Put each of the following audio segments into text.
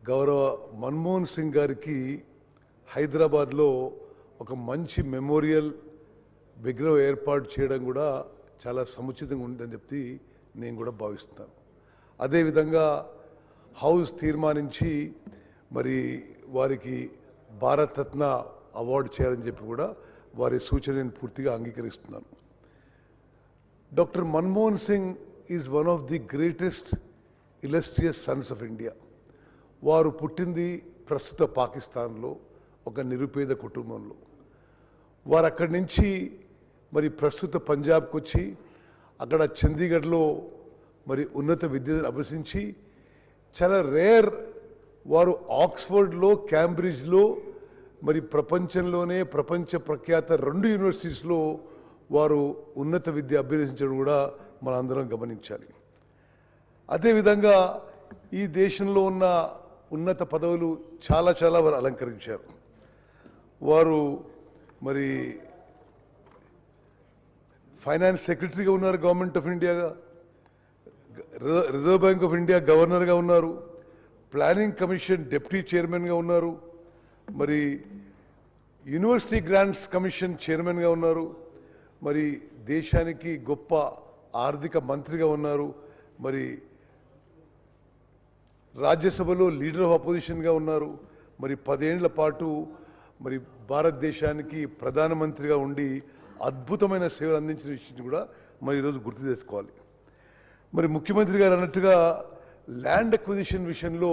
గౌరవ మన్మోహన్ సింగ్ గారికి హైదరాబాద్లో ఒక మంచి మెమోరియల్ విగ్రహం ఏర్పాటు చేయడం కూడా చాలా సముచితంగా ఉందని చెప్పి నేను కూడా భావిస్తున్నాను. అదేవిధంగా హౌస్ తీర్మానించి మరి వారికి భారతరత్న అవార్డు చేయాలని చెప్పి కూడా వారి సూచనను పూర్తిగా అంగీకరిస్తున్నాను. Doctor Manmohan Singh is one of the greatest illustrious sons of India. వారు పుట్టింది ప్రస్తుత పాకిస్తాన్లో ఒక నిరుపేద కుటుంబంలో. వారు అక్కడి నుంచి మరి ప్రస్తుత పంజాబ్కి వచ్చి అక్కడ చండీగఢ్లో మరి ఉన్నత విద్యను అభ్యసించి చాలా రేర్ వారు ఆక్స్ఫర్డ్లో క్యాంబ్రిడ్జ్లో మరి ప్రపంచంలోనే ప్రపంచ ప్రఖ్యాత 2 యూనివర్సిటీస్లో వారు ఉన్నత విద్య అభ్యసించడం కూడా మనందరం గమనించాలి. అదేవిధంగా ఈ దేశంలో ఉన్న ఉన్నత పదవులు చాలా వారు అలంకరించారు. వారు మరి ఫైనాన్స్ సెక్రటరీగా ఉన్నారు గవర్నమెంట్ ఆఫ్ ఇండియాగా, రిజర్వ్ బ్యాంక్ ఆఫ్ ఇండియా గవర్నర్గా ఉన్నారు, ప్లానింగ్ కమిషన్ డిప్యూటీ చైర్మన్గా ఉన్నారు, మరి యూనివర్సిటీ గ్రాంట్స్ కమిషన్ చైర్మన్గా ఉన్నారు, మరి దేశానికి గొప్ప ఆర్థిక మంత్రిగా ఉన్నారు, మరి రాజ్యసభలో లీడర్ ఆఫ్ అపోజిషన్గా ఉన్నారు, మరి 10 ఏళ్ల పాటు మరి భారతదేశానికి ప్రధానమంత్రిగా ఉండి అద్భుతమైన సేవలు అందించిన విషయం కూడా మరి ఈరోజు గుర్తు చేసుకోవాలి. మరి ముఖ్యమంత్రి గారు అన్నట్టుగా ల్యాండ్ అక్విజిషన్ విషయంలో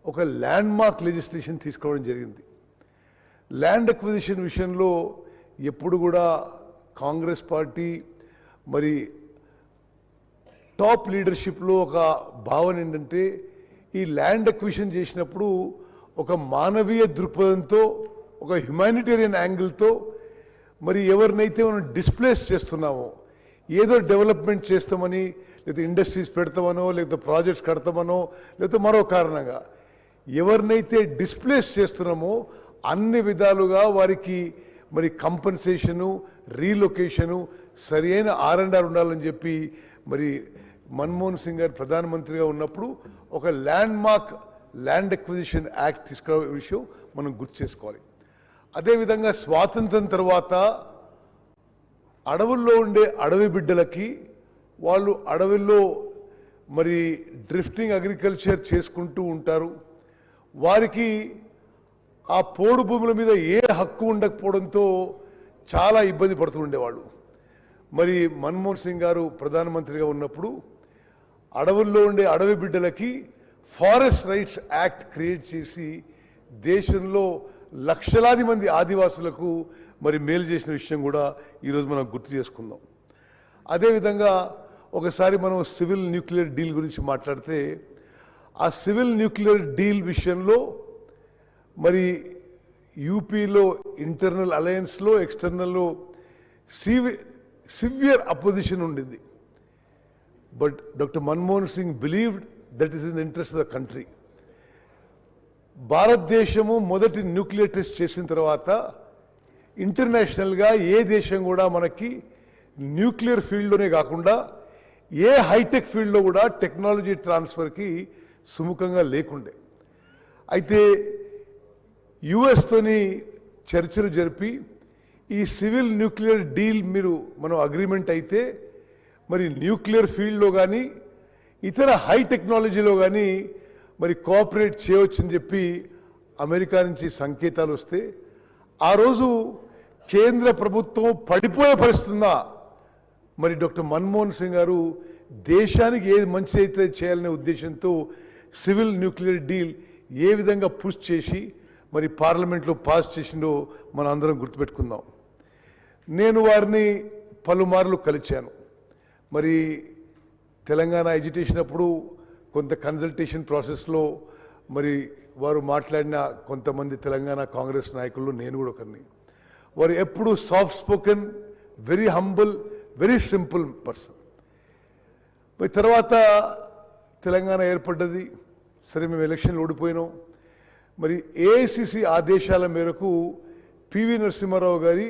ఒక ల్యాండ్ మార్క్ లెజిస్లేషన్ తీసుకోవడం జరిగింది. ల్యాండ్ అక్విజిషన్ విషయంలో ఎప్పుడు కూడా కాంగ్రెస్ పార్టీ మరి టాప్ లీడర్షిప్లో ఒక భావన ఏంటంటే ఈ ల్యాండ్ అక్విజిషన్ చేసినప్పుడు ఒక మానవీయ దృక్పథంతో ఒక హ్యుమానిటేరియన్ యాంగిల్తో మరి ఎవరినైతే మనం డిస్ప్లేస్ చేస్తున్నామో, ఏదో డెవలప్మెంట్ చేస్తామని లేదా ఇండస్ట్రీస్ పెడతామనో లేదా ప్రాజెక్ట్స్ కడతామనో లేదా మరో కారణంగా ఎవరినైతే డిస్ప్లేస్ చేస్తున్నామో అన్ని విధాలుగా వారికి మరి కంపెన్సేషను, రీలొకేషను, సరి అయిన R&R ఉండాలని చెప్పి మరి మన్మోహన్ సింగ్ గారు ప్రధానమంత్రిగా ఉన్నప్పుడు ఒక ల్యాండ్ అక్విజిషన్ యాక్ట్ తీసుకునే విషయం మనం గుర్తు చేసుకోవాలి. అదేవిధంగా స్వాతంత్రం తర్వాత అడవుల్లో ఉండే అడవి బిడ్డలకి వాళ్ళు అడవుల్లో మరి డ్రిఫ్టింగ్ అగ్రికల్చర్ చేసుకుంటూ ఉంటారు. వారికి ఆ పోడు భూముల మీద ఏ హక్కు ఉండకపోవడంతో చాలా ఇబ్బంది పడుతూ ఉండేవాళ్ళు. మరి మన్మోహన్ సింగ్ గారు ప్రధానమంత్రిగా ఉన్నప్పుడు అడవుల్లో ఉండే అడవి బిడ్డలకి ఫారెస్ట్ రైట్స్ యాక్ట్ క్రియేట్ చేసి దేశంలో లక్షలాది మంది ఆదివాసులకు మరి మేలు చేసిన విషయం కూడా ఈరోజు మనం గుర్తు చేసుకుందాం. అదేవిధంగా ఒకసారి మనం సివిల్ న్యూక్లియర్ డీల్ గురించి మాట్లాడితే ఆ సివిల్ న్యూక్లియర్ డీల్ విషయంలో మరి యూపీలో ఇంటర్నల్ అలయన్స్లో ఎక్స్టర్నల్లో సివియర్ అపోజిషన్ ఉండింది. But doctor Manmohan Singh believed that is in the interest of the country. భారతదేశము మొదటి న్యూక్లియర్ టెస్ట్ చేసిన తర్వాత ఇంటర్నేషనల్గా ఏ దేశం కూడా మనకి న్యూక్లియర్ ఫీల్డ్లోనే కాకుండా ఏ హైటెక్ ఫీల్డ్లో కూడా టెక్నాలజీ ట్రాన్స్ఫర్కి సుముఖంగా లేకుండే. అయితే యుఎస్తోని చర్చలు జరిపి ఈ సివిల్ న్యూక్లియర్ డీల్ మనం అగ్రిమెంట్ అయితే మరి న్యూక్లియర్ ఫీల్డ్లో కానీ ఇతర హై టెక్నాలజీలో కానీ మరి కోఆపరేట్ చేయవచ్చని చెప్పి అమెరికా నుంచి సంకేతాలు వస్తే ఆ రోజు కేంద్ర ప్రభుత్వం పడిపోయే పరిస్థితుందా మరి డాక్టర్ మన్మోహన్ సింగ్ గారు దేశానికి ఏది మంచి అయితే చేయాలనే ఉద్దేశంతో సివిల్ న్యూక్లియర్ డీల్ ఏ విధంగా పుష్ చేసి మరి పార్లమెంట్లో పాస్ చేసిందో మనం అందరం గుర్తుపెట్టుకుందాం. నేను వారిని పలుమార్లు కలిశాను. మరి తెలంగాణ ఎడ్యుకేషన్ అప్పుడు కొంత కన్సల్టేషన్ ప్రాసెస్లో మరి వారు మాట్లాడిన కొంతమంది తెలంగాణ కాంగ్రెస్ నాయకుల్లో నేను కూడా ఒకరిని. వారు ఎప్పుడు soft spoken, very humble, very simple person. మరి తర్వాత తెలంగాణ ఏర్పడ్డది. సరే, మేము ఎలక్షన్లు ఓడిపోయినాం. మరి ఏఐసిసి ఆదేశాల మేరకు పివి నరసింహారావు గారి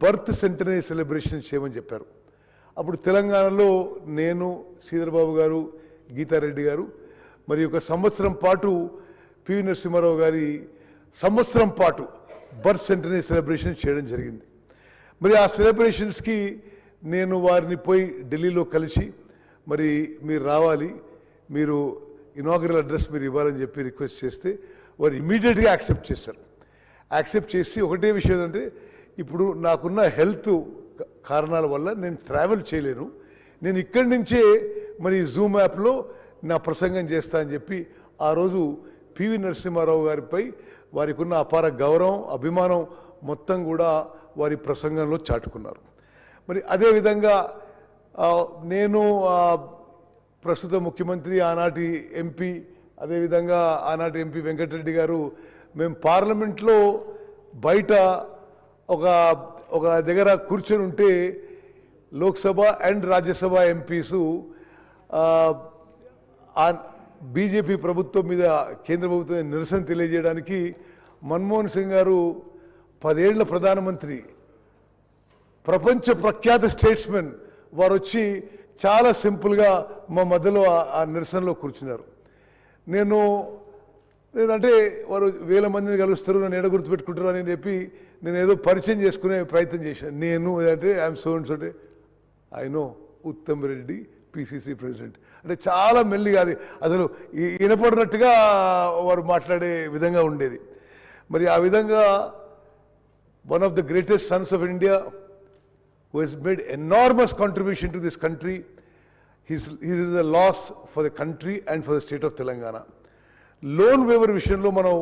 బర్త్ సెంటనరీ సెలబ్రేషన్ చేయమని చెప్పారు. అప్పుడు తెలంగాణలో నేను, శ్రీధర్ బాబు గారు, గీతారెడ్డి గారు మరి ఒక సంవత్సరం పాటు పివి నరసింహారావు గారి సంవత్సరం పాటు బర్త్ సెంటరీ సెలబ్రేషన్ చేయడం జరిగింది. మరి ఆ సెలబ్రేషన్స్కి నేను వారిని పోయి ఢిల్లీలో కలిసి మరి మీరు రావాలి, మీరు ఇనాగరల్ అడ్రస్ మీరు ఇవ్వాలని చెప్పి రిక్వెస్ట్ చేస్తే వారు ఇమీడియట్గా యాక్సెప్ట్ చేశారు. యాక్సెప్ట్ చేసి ఒకటే విషయం ఏంటంటే, ఇప్పుడు నాకున్న హెల్త్ కారణాల వల్ల నేను ట్రావెల్ చేయలేను, నేను ఇక్కడి నుంచే మరి జూమ్ యాప్లో నా ప్రసంగం చేస్తా అని చెప్పి ఆ రోజు పివి నరసింహారావు గారిపై వారికి ఉన్న అపార గౌరవం, అభిమానం మొత్తం కూడా వారి ప్రసంగంలో చాటుకున్నారు. మరి అదేవిధంగా నేను ప్రస్తుత ముఖ్యమంత్రి, ఆనాటి ఎంపీ, అదేవిధంగా ఆనాటి ఎంపీ వెంకటరెడ్డి గారు, మేము పార్లమెంట్లో బయట ఒక దగ్గర కూర్చొని ఉంటే లోక్సభ అండ్ రాజ్యసభ ఎంపీసు బీజేపీ ప్రభుత్వం మీద, కేంద్ర ప్రభుత్వం నిరసన తెలియజేయడానికి మన్మోహన్ సింగ్ గారు 10 ఏళ్ల ప్రధానమంత్రి, ప్రపంచ ప్రఖ్యాత స్టేట్స్మెన్, వారు వచ్చి చాలా సింపుల్గా మా మధ్యలో ఆ నిరసనలో కూర్చున్నారు. నేనంటే వారు 1000 మందిని కలుస్తారు, నన్ను ఎడ గుర్తుపెట్టుకుంటారు అని చెప్పి నేను ఏదో పరిచయం చేసుకునే ప్రయత్నం చేశాను. నేను అంటే ఐఎమ్ సో అండ్ సో, అంటే I know Uttam Reddy PCC president, అంటే చాలా మెల్లిగా, అది అసలు వినపడినట్టుగా వారు మాట్లాడే విధంగా ఉండేది. మరి ఆ విధంగా one of the greatest Sons of India who has made enormous contribution to this country, he is a loss for the country and for the state of Telangana. Loan waiver విషయంలో మనం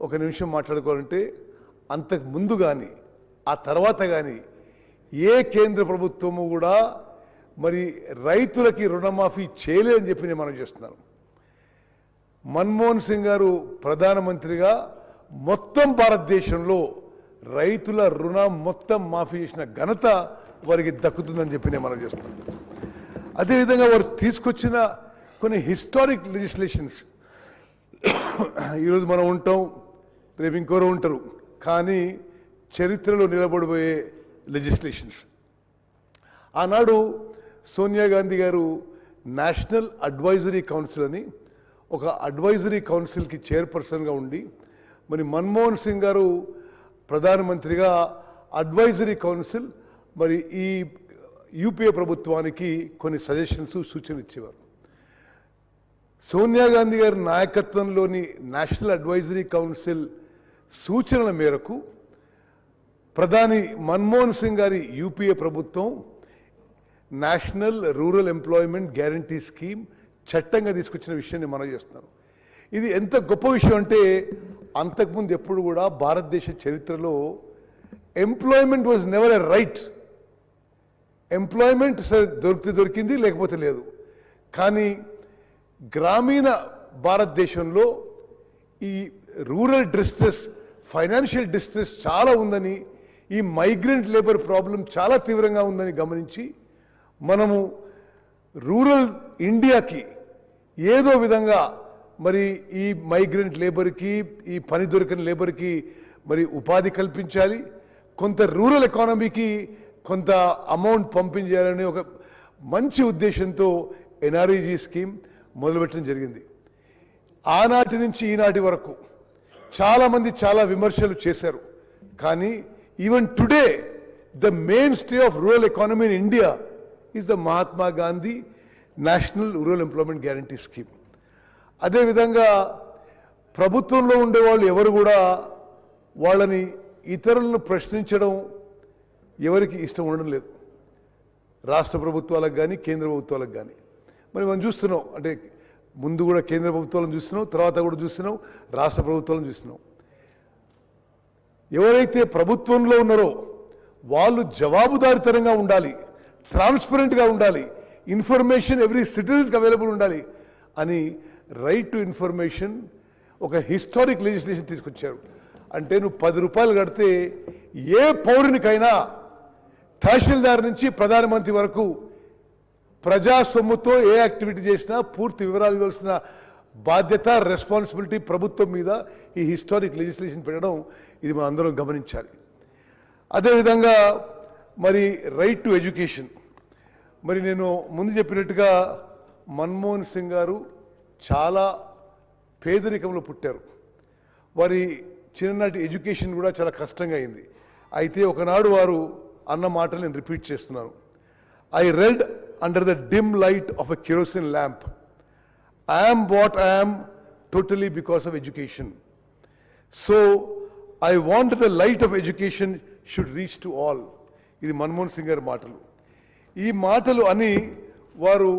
ఒక నిమిషం మాట్లాడుకోవాలంటే, అంతకు ముందు కానీ ఆ తర్వాత కానీ ఏ కేంద్ర ప్రభుత్వము కూడా మరి రైతులకి రుణమాఫీ చేయలేదని చెప్పి నేను మనం చేస్తున్నాను. మన్మోహన్ సింగ్ గారు ప్రధానమంత్రిగా మొత్తం భారతదేశంలో రైతుల రుణం మొత్తం మాఫీ చేసిన ఘనత వారికి దక్కుతుందని చెప్పి నేను మనం చేస్తున్నాను. అదేవిధంగా వారు తీసుకొచ్చిన కొన్ని హిస్టారిక్ లెజిస్లేషన్స్, ఈరోజు మనం ఉంటాం, రేపు ఇంకోరు ఉంటారు, కానీ చరిత్రలో నిలబడిపోయే లెజిస్లేషన్స్. ఆనాడు సోనియా గాంధీ గారు నేషనల్ అడ్వైజరీ కౌన్సిల్ అని ఒక అడ్వైజరీ కౌన్సిల్కి చైర్పర్సన్గా ఉండి, మరి మన్మోహన్ సింగ్ గారు ప్రధానమంత్రిగా అడ్వైజరీ కౌన్సిల్ మరి ఈ యూపీఏ ప్రభుత్వానికి కొన్ని సజెషన్స్, సూచనలు ఇచ్చేవారు. సోనియా గాంధీ గారి నాయకత్వంలోని నేషనల్ అడ్వైజరీ కౌన్సిల్ సూచనల మేరకు ప్రధాని మన్మోహన్ సింగ్ గారి యూపీఏ ప్రభుత్వం national rural employment guarantee scheme చట్టంగా తీసుకొచ్చిన విషయాన్ని మనం చేస్తున్నాను. ఇది ఎంత గొప్ప విషయం అంటే, అంతకుముందు ఎప్పుడు కూడా భారతదేశ చరిత్రలో employment was never a right. Employment సరే దొరికింది, లేకపోతే లేదు. కానీ గ్రామీణ భారతదేశంలో ఈ రూరల్ డిస్ట్రెస్, ఫైనాన్షియల్ డిస్ట్రెస్ చాలా ఉందని, ఈ మైగ్రెంట్ లేబర్ ప్రాబ్లం చాలా తీవ్రంగా ఉందని గమనించి మనము రూరల్ ఇండియాకి ఏదో విధంగా మరి ఈ మైగ్రెంట్ లేబర్కి, ఈ పని దొరికిన లేబర్కి మరి ఉపాధి కల్పించాలి, కొంత రూరల్ ఎకానమీకి కొంత అమౌంట్ పంపించాలని ఒక మంచి ఉద్దేశంతో ఎన్ఆర్ఈజీ స్కీమ్ మొదలుపెట్టడం జరిగింది. ఆనాటి నుంచి ఈనాటి వరకు చాలామంది చాలా విమర్శలు చేశారు, కానీ even today the main stay of rural economy in India is the Mahatma Gandhi national rural employment guarantee scheme. అదేవిధంగా ప్రభుత్వంలో ఉండేవాళ్ళు ఎవరు కూడా వాళ్ళని ఇతరులను ప్రశ్నించడం ఎవరికి ఇష్టం ఉండడం లేదు, రాష్ట్ర ప్రభుత్వాలకు కానీ కేంద్ర ప్రభుత్వాలకు కానీ. మరి మనం చూస్తున్నాం, అంటే ముందు కూడా కేంద్ర ప్రభుత్వాలను చూస్తున్నాం, తర్వాత కూడా చూస్తున్నాం, రాష్ట్ర ప్రభుత్వాలను చూస్తున్నాం. ఎవరైతే ప్రభుత్వంలో ఉన్నారో వాళ్ళు జవాబుదారితనంగా ఉండాలి, ట్రాన్స్పరెంట్గా ఉండాలి, ఇన్ఫర్మేషన్ ఎవ్రీ సిటిజన్స్కి అవైలబుల్ ఉండాలి అని రైట్ టు ఇన్ఫర్మేషన్ ఒక హిస్టారిక్ లెజిస్లేషన్ తీసుకొచ్చారు. అంటే నువ్వు 10 రూపాయలు కడితే ఏ పౌరునికైనా తహసీల్దార్ నుంచి ప్రధానమంత్రి వరకు ప్రజా సొమ్ముతో ఏ యాక్టివిటీ చేసినా పూర్తి వివరాలు ఇవ్వాల్సిన బాధ్యత, రెస్పాన్సిబిలిటీ ప్రభుత్వం మీద ఈ హిస్టారిక్ లెజిస్లేషన్ పెట్టడం, ఇది మనం అందరం గమనించాలి. అదేవిధంగా మరి రైట్ టు ఎడ్యుకేషన్, మరి నేను ముందు చెప్పినట్టుగా మన్మోహన్ సింగ్ గారు చాలా పేదరికంలో పుట్టారు. వారి చిన్ననాటి ఎడ్యుకేషన్ కూడా చాలా కష్టంగా అయింది. అయితే ఒకనాడు వారు అన్న మాటలు నేను రిపీట్ చేస్తున్నాను. I read under the dim light of a kerosene lamp. I am what I am totally because of education. So I want the light of education should reach to all. ఇది మన్మోహన్ సింగ్ గారి మాటలు. ఈ మాటలు అని వారు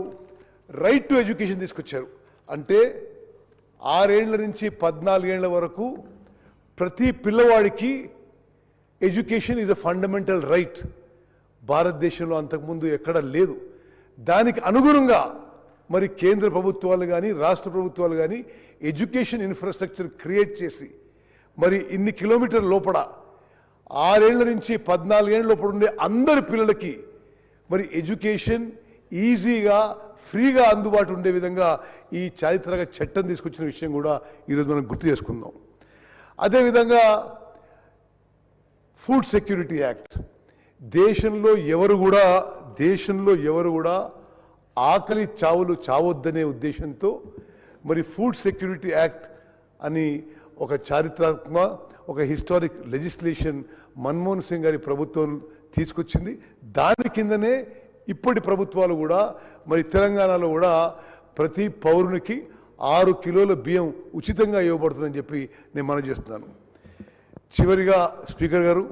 right to education తీసుకొచ్చారు. అంటే 6 ఏళ్ల నుంచి 14 ఏళ్ల వరకు ప్రతి పిల్లవాడికి education is a fundamental right. భారతదేశంలో అంతకుముందు ఎక్కడ లేదు. దానికి అనుగుణంగా మరి కేంద్ర ప్రభుత్వాలు కానీ రాష్ట్ర ప్రభుత్వాలు కానీ ఎడ్యుకేషన్ ఇన్ఫ్రాస్ట్రక్చర్ క్రియేట్ చేసి మరి ఇన్ని కిలోమీటర్ల లోపల 6 ఏళ్ల నుంచి 14 ఏళ్ల లోపల ఉండే అందరి పిల్లలకి మరి ఎడ్యుకేషన్ ఈజీగా ఫ్రీగా అందుబాటు ఉండే విధంగా ఈ చారిత్రక చట్టం తీసుకొచ్చిన విషయం కూడా ఈరోజు మనం గుర్తు చేసుకుందాం. అదేవిధంగా ఫుడ్ సెక్యూరిటీ యాక్ట్. దేశంలో ఎవరు కూడా ఆకలి చావులు చావొద్దనే ఉద్దేశంతో మరి ఫుడ్ సెక్యూరిటీ యాక్ట్ అని ఒక చారిత్రాత్మక ఒక హిస్టారిక్ లెజిస్లేషన్ మన్మోహన్ సింగ్ గారి ప్రభుత్వం తీసుకొచ్చింది. దాని కిందనే ఇప్పటి ప్రభుత్వాలు కూడా మరి తెలంగాణలో కూడా ప్రతి పౌరునికి 6 కిలోల బియ్యం ఉచితంగా ఇవ్వబడుతుందని చెప్పి నేను మనవి చేస్తున్నాను. చివరిగా స్పీకర్ గారు,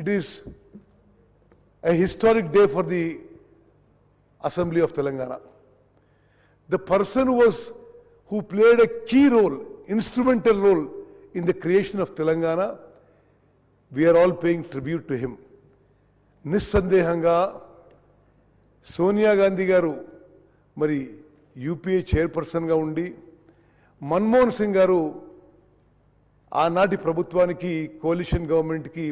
it is a historic day for the Assembly of Telangana. The person who played a key role, instrumental role in the creation of Telangana, we are all paying tribute to him. నిస్సందేహంగా సోనియా గాంధీ గారు మరి UPA చైర్పర్సన్గా ఉండి, మన్మోహన్ సింగ్ గారు ఆనాటి ప్రభుత్వానికి కోalition గవర్నమెంట్కి